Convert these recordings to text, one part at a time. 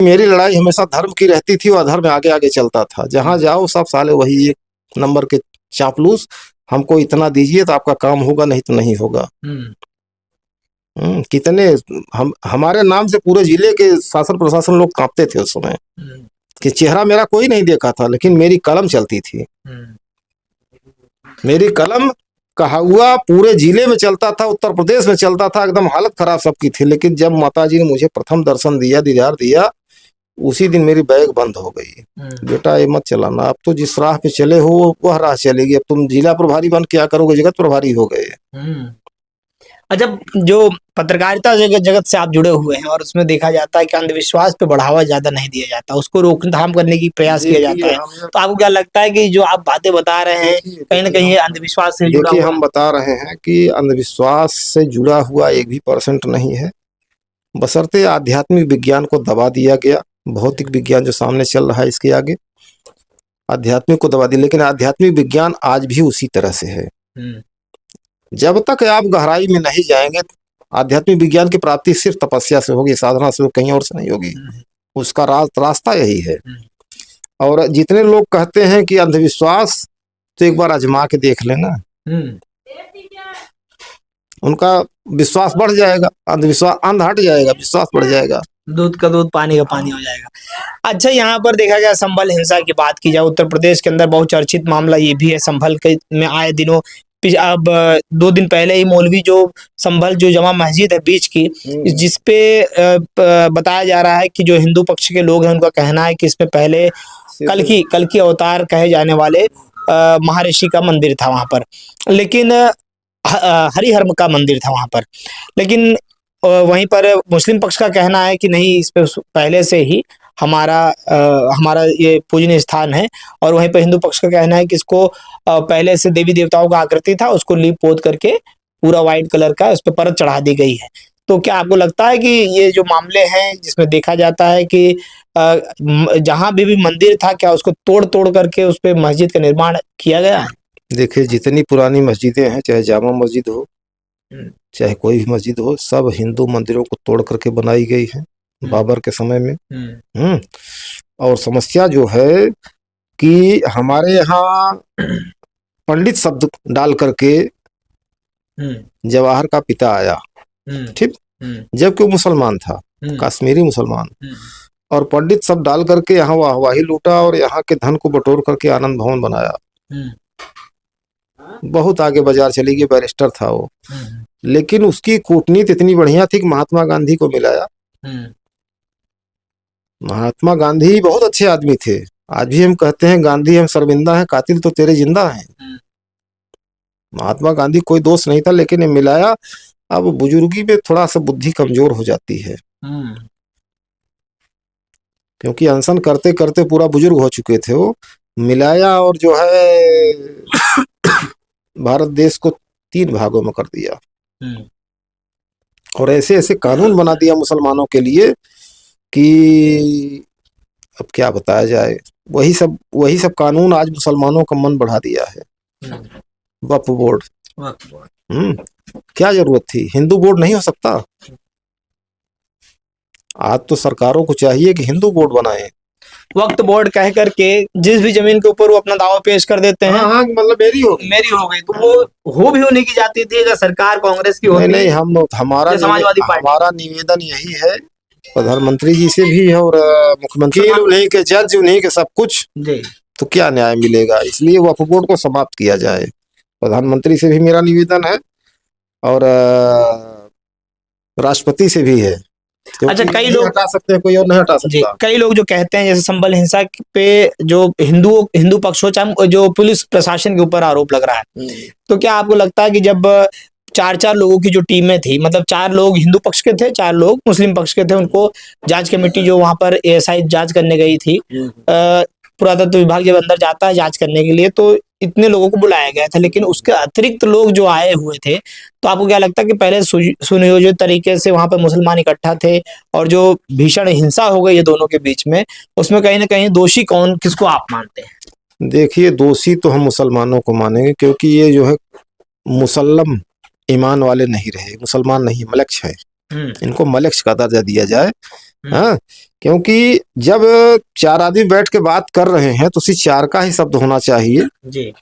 मेरी लड़ाई हमेशा धर्म की रहती थी और अधर्म आगे आगे चलता था। जहां जाओ सब साले वही एक नंबर के चापलूस, हमको इतना दीजिए तो आपका काम होगा, नहीं तो नहीं होगा। कितने हमारे नाम से पूरे जिले के शासन प्रशासन लोग कांपते थे उस समय कि चेहरा मेरा कोई नहीं देखा था, लेकिन मेरी कलम चलती थी। मेरी कलम कहा हुआ पूरे जिले में चलता था, उत्तर प्रदेश में चलता था, एकदम हालत खराब सबकी थी। लेकिन जब माताजी ने मुझे प्रथम दर्शन दिया, दीदार दिया, उसी दिन मेरी बैग बंद हो गई। बेटा ये मत चलाना, अब तो जिस राह पे चले हो वह राह चलेगी, अब तुम जिला प्रभारी बन क्या करोगे, जगत प्रभारी हो गए। अच्छा, जो पत्रकारिता जगत से आप जुड़े हुए हैं और उसमें देखा जाता है कि अंधविश्वास पे बढ़ावा ज्यादा नहीं दिया जाता, उसको रोकथाम करने की प्रयास किया जाता है, तो आपको क्या लगता है कि जो आप बातें बता रहे हैं कहीं ना कहीं अंधविश्वास से जुड़ा हुआ? हम बता रहे हैं कि अंधविश्वास से जुड़ा हुआ 1% नहीं है, बशर्ते आध्यात्मिक विज्ञान को दबा दिया गया। भौतिक विज्ञान जो सामने चल रहा है इसके आगे आध्यात्मिक को दबा दिया, लेकिन आध्यात्मिक विज्ञान आज भी उसी तरह से है। जब तक आप गहराई में नहीं जाएंगे, आध्यात्मिक विज्ञान की प्राप्ति सिर्फ तपस्या से होगी, साधना से, कहीं और से नहीं होगी। उसका रास्ता यही है। और जितने लोग कहते हैं कि अंधविश्वास, तो एक बार आजमा के देख लेना, उनका विश्वास बढ़ जाएगा, अंधविश्वास अंध हट जाएगा, विश्वास बढ़ जाएगा, दूध का दूध पानी का पानी हो जाएगा। अच्छा, यहाँ पर देखा गया संभल हिंसा की बात की जाए, उत्तर प्रदेश के अंदर बहुत चर्चित मामला ये भी है संभल के में आए दिनों। अब 2 दिन पहले ही मौलवी जो संभल जो जमा मस्जिद है बीच की, जिसपे बताया जा रहा है कि जो हिंदू पक्ष के लोग हैं उनका कहना है कि इसमें पहले कल की अवतार कहे जाने वाले महर्षि का मंदिर था वहां पर, लेकिन हरिहर का मंदिर था वहां पर, लेकिन वहीं पर मुस्लिम पक्ष का कहना है कि नहीं, इस पे पहले से ही हमारा ये पूजनीय स्थान है। और वहीं पर हिंदू पक्ष का कहना है कि इसको पहले से देवी देवताओं का आकृति था, उसको लीप पोत करके पूरा व्हाइट कलर का उस पर परत चढ़ा दी गई है। तो क्या आपको लगता है कि ये जो मामले हैं जिसमें देखा जाता है कि जहां भी मंदिर था, क्या उसको तोड़ करके उस पर मस्जिद का निर्माण किया गया है? देखिए, जितनी पुरानी मस्जिदें हैं, चाहे जामा मस्जिद हो, चाहे कोई भी मस्जिद हो, सब हिंदू मंदिरों को तोड़ करके बनाई गई है बाबर के समय में। और समस्या जो है कि हमारे यहाँ पंडित शब्द डाल करके जवाहर का पिता आया, ठीक, जबकि वो मुसलमान था, कश्मीरी मुसलमान, और पंडित शब्द डाल करके यहाँ वाहवाही लूटा और यहाँ के धन को बटोर करके आनंद भवन बनाया। बहुत आगे बाजार चली गई, बैरिस्टर था वो, लेकिन उसकी कूटनीति इतनी बढ़िया थी कि महात्मा गांधी को मिलाया। महात्मा गांधी बहुत अच्छे आदमी थे, आज भी हम कहते हैं गांधी हम शर्मिंदा हैं, कातिल तो तेरे जिंदा हैं। महात्मा गांधी कोई दोष नहीं था, लेकिन मिलाया। अब बुजुर्गी में थोड़ा सा बुद्धि कमजोर हो जाती है, क्योंकि अनशन करते करते पूरा बुजुर्ग हो चुके थे वो। मिलाया और जो है भारत देश को 3 भागों में कर दिया, और ऐसे ऐसे कानून बना दिया मुसलमानों के लिए कि अब क्या बताया जाए। वही सब कानून आज मुसलमानों का मन बढ़ा दिया है। वक्फ बोर्ड, क्या जरूरत थी? हिंदू बोर्ड नहीं हो सकता? आज तो सरकारों को चाहिए कि हिंदू बोर्ड बनाए। वक्त बोर्ड कह करके जिस भी जमीन के ऊपर वो अपना दावा पेश कर देते हैं, हाँ, मतलब मेरी हो गई, तो वो हो भी होने की जाती थी अगर सरकार कांग्रेस की होती। नहीं, समाजवादी पार्टी, हमारा निवेदन यही है प्रधानमंत्री जी से भी है और मुख्यमंत्री उन्हीं के, जज उन्हीं के, सब कुछ जी, तो क्या न्याय मिलेगा? इसलिए वक्फ बोर्ड को समाप्त किया जाए। प्रधानमंत्री से भी मेरा निवेदन है और राष्ट्रपति से भी है। अच्छा, कई लोग हटा सकते हैं, कोई और नहीं हटा सकता। कई लोग जो कहते हैं जैसे संभल हिंसा पे जो हिंदू पक्ष हो, चाहे जो पुलिस प्रशासन के ऊपर आरोप लग रहा है, तो क्या आपको लगता है कि जब 4 लोगों की जो टीमें थी, मतलब 4 लोग हिंदू पक्ष के थे, 4 लोग मुस्लिम पक्ष के थे, उनको जांच कमेटी जो वहां पर एएसआई जांच करने गई थी, पुरातत्व विभाग जब अंदर जाता है जांच करने के लिए, तो इतने लोगों को बुलाया गया था, लेकिन उसके अतिरिक्त लोग जो आए हुए थे, तो आपको क्या लगता है कि पहले सुनियोजित तरीके से वहां पर मुसलमान इकट्ठा थे और जो भीषण हिंसा हो गई है दोनों के बीच में, उसमें कहीं ना कहीं दोषी कौन, किसको आप मानते हैं? देखिए, दोषी तो हम मुसलमानों को मानेंगे, क्योंकि ये जो है मुसल्लम ईमान वाले नहीं रहे, मुसलमान नहीं, मलक्ष है। इनको मलक्ष का दर्जा दिया जाए। हाँ, क्योंकि जब चार आदमी बैठ के बात कर रहे हैं तो सिर्फ चार का ही शब्द होना चाहिए। जी।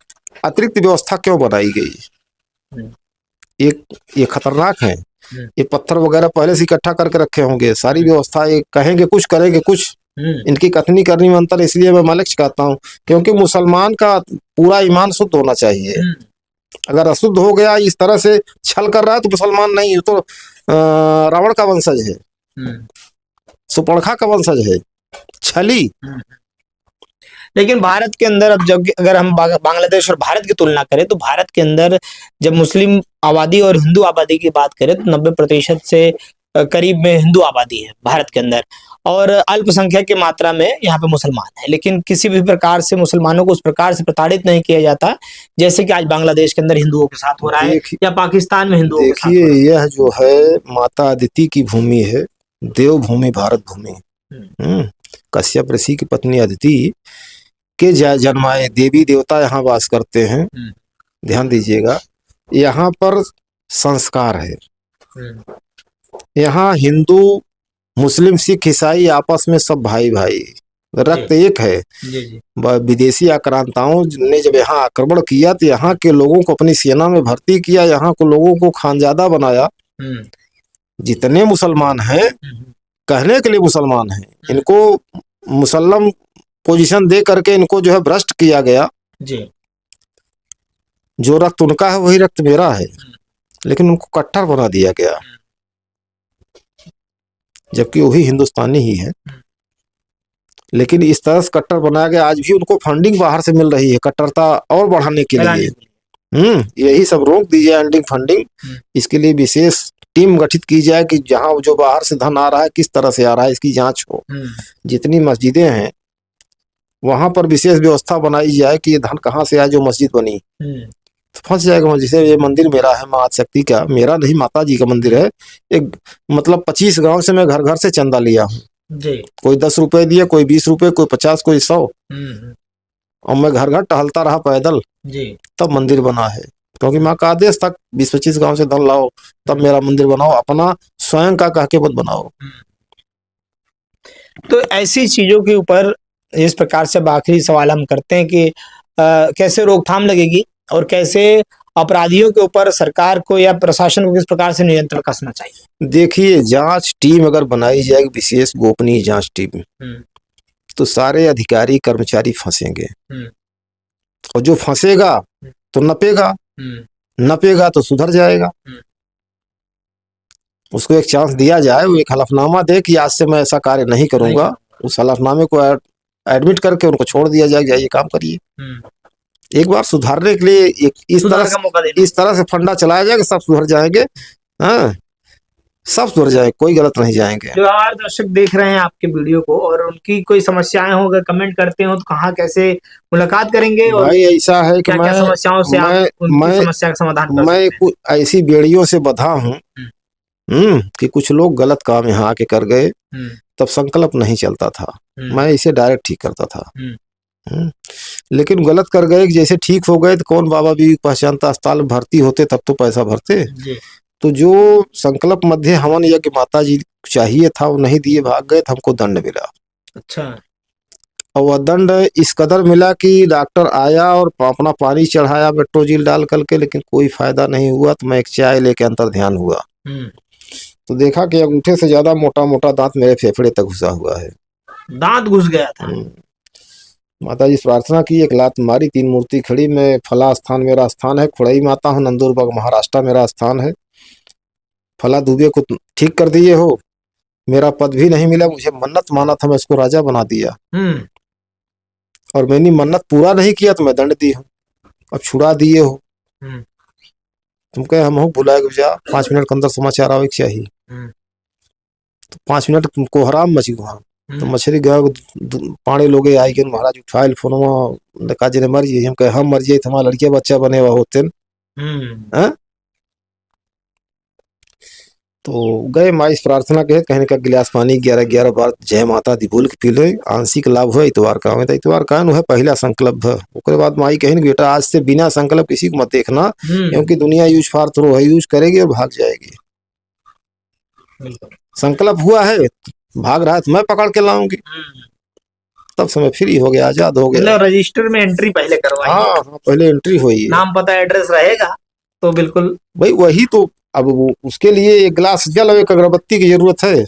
अतिरिक्त व्यवस्था क्यों बनाई गई? हम्म, एक ये खतरनाक है। हम्म, ये पत्थर वगैरह पहले से इकट्ठा करके रखे होंगे, सारी हम्म, व्यवस्था ये कहेंगे कुछ करेंगे कुछ। हम्म, इनकी कथनी करनी में अंतर, इसलिए मैं मलक्ष कहता हूँ, क्योंकि मुसलमान का पूरा ईमान शुद्ध होना चाहिए। हम्म, अगर अशुद्ध हो गया, इस तरह से छल कर रहा है, तो मुसलमान नहीं, ये तो रावण का वंशज है, हम्म, सुपर्णखा का वंशज है, छली। हम्म। लेकिन भारत के अंदर अब जब अगर हम बांग्लादेश और भारत की तुलना करें तो भारत के अंदर जब मुस्लिम आबादी और हिंदू आबादी की बात करें तो 90% से करीब में हिंदू आबादी है भारत के अंदर, और अल्पसंख्यक की मात्रा में यहाँ पे मुसलमान है। लेकिन किसी भी प्रकार से मुसलमानों को उस प्रकार से प्रताड़ित नहीं किया जाता जैसे कि आज बांग्लादेश के अंदर हिंदुओं के साथ हो रहा है देखिए या पाकिस्तान में हिंदुओं के साथ हो देखिए, रहा है। यह जो है माता अदिति की भूमि है, देवभूमि भारत भूमि। कश्यप ऋषि की पत्नी अदिति के जन्माए देवी देवता यहाँ वास करते हैं। ध्यान दीजिएगा, यहाँ पर संस्कार है। यहाँ हिंदू मुस्लिम सिख ईसाई आपस में सब भाई भाई, रक्त एक है। जी जी। विदेशी आक्रांताओं ने जब यहाँ आक्रमण किया तो यहाँ के लोगों को अपनी सेना में भर्ती किया, यहाँ के लोगों को खानजादा बनाया। जितने मुसलमान हैं, कहने के लिए मुसलमान हैं, इनको मुसल्लम पोजीशन दे करके इनको जो है भ्रष्ट किया गया। जी। जो रक्त उनका है वही रक्त मेरा है, लेकिन उनको कट्टर बना दिया गया, जबकि वही हिंदुस्तानी ही है। लेकिन इस तरह से कट्टर बनाया गया। आज भी उनको फंडिंग बाहर से मिल रही है कट्टरता और बढ़ाने के लिए। यही सब रोक दी जाए, एंडिंग फंडिंग। इसके लिए विशेष टीम गठित की जाए कि जहां जो बाहर से धन आ रहा है किस तरह से आ रहा है, इसकी जांच हो। जितनी मस्जिदें हैं वहां पर विशेष व्यवस्था बनाई जाए कि ये धन कहाँ से आया, जो मस्जिद बनी तो फंस जाएगा। जैसे ये मंदिर मेरा है, माँ शक्ति का, मेरा नहीं, माता जी का मंदिर है। एक मतलब 25 गांव से मैं घर घर से चंदा लिया हूँ। कोई 10 रुपए दिए, कोई 20 रुपए, कोई 50, कोई 100, और मैं घर घर टहलता रहा पैदल, तब मंदिर बना है। क्योंकि माँ का आदेश था 20-25 गांव से धन लाओ तब मेरा मंदिर बनाओ, अपना स्वयं का कह के मत बनाओ। तो ऐसी चीजों के ऊपर इस प्रकार से आखिरी सवाल हम करते हैं कि कैसे रोकथाम लगेगी और कैसे अपराधियों के ऊपर सरकार को या प्रशासन को किस प्रकार से नियंत्रण कसना चाहिए? देखिए, जांच टीम अगर बनाई जाएगी, विशेष गोपनीय जांच टीम, तो सारे अधिकारी कर्मचारी फंसेंगे, और जो फंसेगा तो नपेगा, नपेगा तो सुधर जाएगा। उसको एक चांस दिया जाए, वो एक हलफनामा दे कि आज से मैं ऐसा कार्य नहीं करूंगा। उस हलफनामे को एडमिट करके उनको छोड़ दिया जाए, जाइए काम करिए। एक बार सुधारने के लिए इस तरह से फंडा चलाया जाए कि सब सुधर जाएंगे। हाँ, सब सुधर जाए, कोई गलत नहीं जाएंगे। जो हमारे दर्शक देख रहे हैं आपके वीडियो को और उनकी कोई समस्याएं हो, अगर कमेंट करते हो तो कहाँ कैसे मुलाकात करेंगे? और भाई ऐसा है कि क्या समस्याओं से आप उनकी समस्या का समाधान कर सकते हैं? कुछ ऐसी बेड़ियों से बंधा हूँ कि कुछ लोग गलत काम यहाँ आके कर गए, तब संकल्प नहीं चलता था, मैं इसे डायरेक्ट ठीक करता था। लेकिन गलत कर गए, जैसे ठीक हो गए तो कौन बाबा भी पहचानता, अस्पताल में भर्ती होते तब तो पैसा भरते। तो जो संकल्प मध्य हवन यज्ञ माता जी चाहिए था वो नहीं दिए, भाग गए, तो हमको दंड मिला। अच्छा। और वह दंड इस कदर मिला कि डॉक्टर आया और अपना पानी चढ़ाया मेट्रोजिल डाल करके, लेकिन कोई फायदा नहीं हुआ। तो मैं एक चाय लेके अंतर ध्यान हुआ तो देखा कि अंगूठे से ज्यादा मोटा मोटा दांत मेरे फेफड़े तक घुसा हुआ है। दांत घुस गया था। माता जी प्रार्थना की, एक लात मारी, 3 मूर्ति खड़ी, मैं फला स्थान मेरा स्थान है, खुड़ई माता हूँ, नंदुरबाग महाराष्ट्र मेरा स्थान है। फला दुबे को ठीक कर दिए हो, मेरा पद भी नहीं मिला, मुझे मन्नत माना था, मैं इसको राजा बना दिया, और मैंने मन्नत पूरा नहीं किया तो मैं दंड दी हूँ, अब छुड़ा दिए हो। तुम कहे हम हो बुलाए जा, 5 मिनट के अंदर समाचार आवे चाहिए। तो 5 मिनट कोहराम मची वहाँ, तो मछली गए पानी लोगे आई के महाराज उठाए फोन का जने मर जाइए। हम कहे हम मर जाइए, हमारा लड़के बच्चा बने हुआ होते हैं। तो गए माँ इस प्रार्थना के कहने का गिलास पानी 11 बार जय माता दी बोल के पी ले, आंशिक लाभ हुआ इतवार का। इतवार का है पहला संकल्प है। उसके बाद माई कहें बेटा आज से बिना संकल्प किसी को मत देखना, क्योंकि दुनिया यूज फार थ्रो है, यूज करेगी और भाग जाएगी। संकल्प हुआ है भाग रहा है तो मैं पकड़ के लाऊंगी। तब से मैं फ्री हो गया, आजाद हो गया। मतलब रजिस्टर में एंट्री पहले करवाई, हाँ हाँ, पहले एंट्री हुई है। नाम पता एड्रेस रहेगा तो बिल्कुल। भाई वही तो, अब वो उसके लिए एक गिलास जल और एक अगरबत्ती की जरूरत है।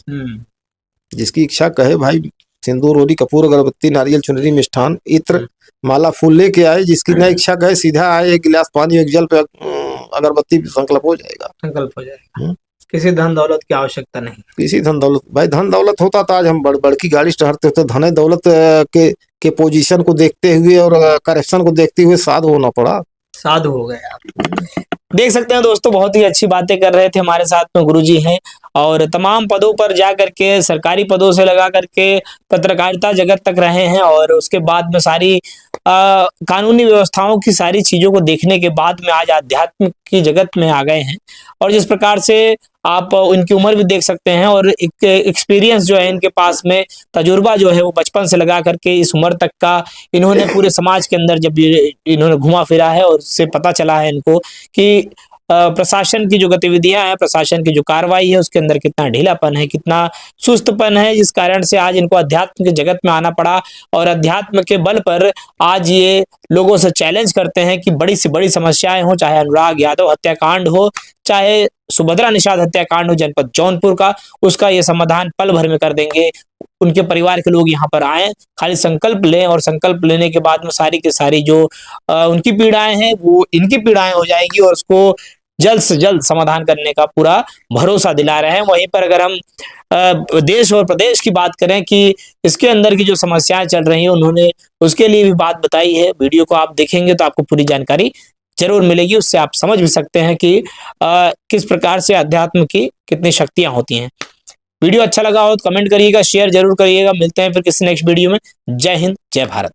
जिसकी इच्छा कहे भाई, सिंदूर, रोली, कपूर, अगरबत्ती, नारियल, चुनरी, मिष्ठान, इत्र, माला, फूल लेके आए। जिसकी न इच्छा कहे सीधा आए, एक गिलास पानी, एक जल पे अगरबत्ती, संकल्प हो जाएगा। संकल्प हो जाएगा। किसी धन दौलत की आवश्यकता नहीं। किसी धन दौलत, भाई धन दौलत होता तो आज हम बड़की गाड़ी चढ़ते होते। धन दौलत के पोजीशन को देखते हुए और करप्शन को देखते हुए साधु होना पड़ा। साधु हो गए आप। देख सकते हैं दोस्तों, बहुत ही अच्छी बातें कर रहे थे। हमारे साथ में गुरुजी हैं और तमाम पदों पर जा करके, सरकारी पदों से लगा करके पत्रकारिता जगत तक रहे हैं और उसके बाद में सारी कानूनी व्यवस्थाओं की सारी चीजों को देखने के बाद में आज आध्यात्म की जगत में आ गए हैं। और जिस प्रकार से आप उनकी उम्र भी देख सकते हैं और एक एक्सपीरियंस जो है इनके पास में, तजुर्बा जो है वो बचपन से लगा करके इस उम्र तक का इन्होंने पूरे समाज के अंदर जब इन्होंने घुमा फिरा है और उससे पता चला है इनको कि प्रशासन की जो गतिविधियां हैं, प्रशासन की जो कार्रवाई है उसके अंदर कितना ढीलापन है, कितना सुस्तपन है, जिस कारण से आज इनको अध्यात्म के जगत में आना पड़ा। और अध्यात्म के बल पर आज ये लोगों से चैलेंज करते हैं कि बड़ी से बड़ी समस्याएं हो, चाहे अनुराग यादव हत्याकांड हो, चाहे सुभद्रा निषाद हत्याकांड हो जनपद जौनपुर का, उसका ये समाधान पल भर में कर देंगे। उनके परिवार के लोग यहाँ पर आए, खाली संकल्प लें और संकल्प लेने के बाद में सारी की सारी जो उनकी पीड़ाएं हैं वो इनकी पीड़ाएं हो जाएगी और उसको जल्द से जल्द समाधान करने का पूरा भरोसा दिला रहे हैं। वहीं पर अगर हम देश और प्रदेश की बात करें कि इसके अंदर की जो समस्याएं चल रही हैं, उन्होंने उसके लिए भी बात बताई है। वीडियो को आप देखेंगे तो आपको पूरी जानकारी जरूर मिलेगी, उससे आप समझ भी सकते हैं कि किस प्रकार से अध्यात्म की कितनी शक्तियां होती हैं। वीडियो अच्छा लगा हो तो कमेंट करिएगा, शेयर जरूर करिएगा। मिलते हैं फिर किसी नेक्स्ट वीडियो में। जय हिंद, जय भारत।